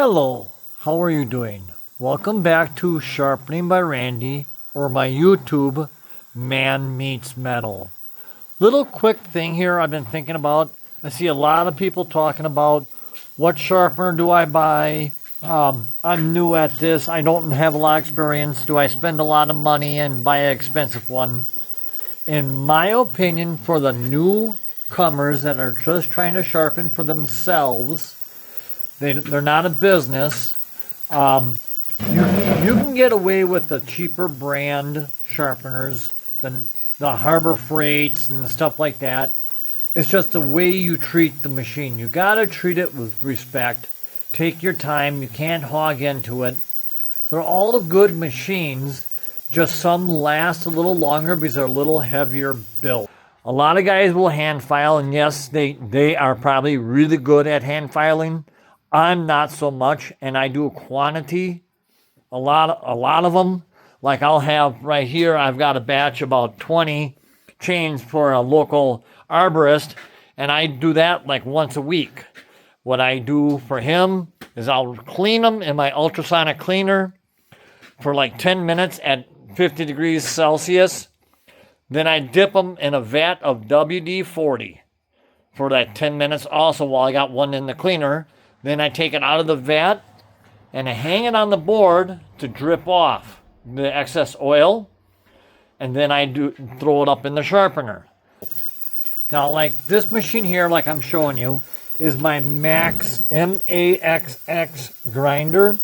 Hello, how are you doing? Welcome back to Sharpening by Randy, or my YouTube, Man Meets Metal. Little quick thing here I've been thinking about. I see a lot of people talking about what sharpener do I buy? I'm new at this. I don't have a lot of experience. Do I spend a lot of money and buy an expensive one? In my opinion, for the newcomers that are just trying to sharpen for themselves, they're not a business. You can get away with the cheaper brand sharpeners than the Harbor Freights and stuff like that. It's just the way you treat the machine. You gotta treat it with respect. Take your time. You can't hog into it. They're all good machines. Just some last a little longer because they're a little heavier built. A lot of guys will hand file, and yes, they are probably really good at hand filing. I'm not so much, and I do a quantity, a lot of them. Like I'll have right here, I've got a batch about 20 chains for a local arborist, and I do that like once a week. What I do for him is I'll clean them in my ultrasonic cleaner for like 10 minutes at 50 degrees Celsius. Then I dip them in a vat of WD-40 for that 10 minutes also while I got one in the cleaner. Then I take it out of the vat and I hang it on the board to drip off the excess oil. And then I throw it up in the sharpener. Now, like this machine here, like I'm showing you, is my Max, M-A-X-X grinder.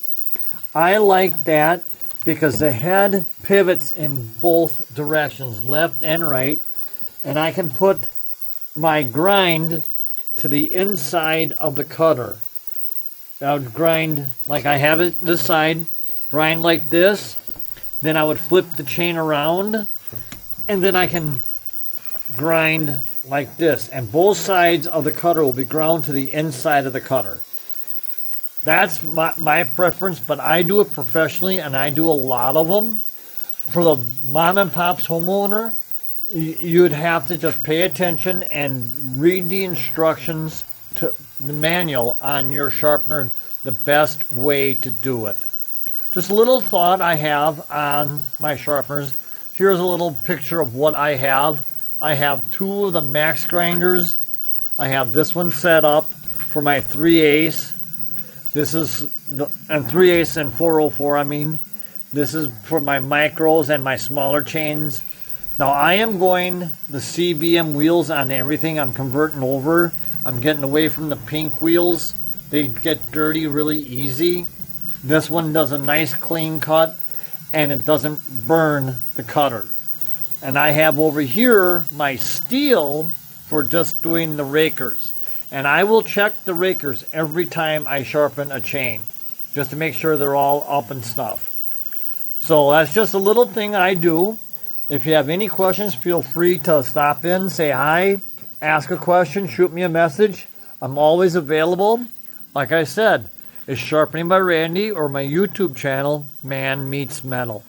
I like that because the head pivots in both directions, left and right. And I can put my grind to the inside of the cutter. I would grind like I have it this side, grind like this. Then I would flip the chain around, and then I can grind like this. And both sides of the cutter will be ground to the inside of the cutter. That's my preference, but I do it professionally, and I do a lot of them. For the mom and pop's homeowner, you'd have to just pay attention and read the instructions to the manual on your sharpener, the best way to do it. Just a little thought I have on my sharpeners. Here's a little picture of what I have. I have two of the Max grinders. I have this one set up for my 3/8. This is the 3/8 and 404. I mean, this is for my micros and my smaller chains. Now I am going the CBM wheels on everything. I'm converting over. I'm getting away from the pink wheels. They get dirty really easy. This one does a nice clean cut, and it doesn't burn the cutter. And I have over here my steel for just doing the rakers. And I will check the rakers every time I sharpen a chain, just to make sure they're all up and stuff. So that's just a little thing I do. If you have any questions, feel free to stop in, say hi, ask a question, shoot me a message. I'm always available. Like I said, it's Sharpening by Randy or my YouTube channel, Man Meets Metal.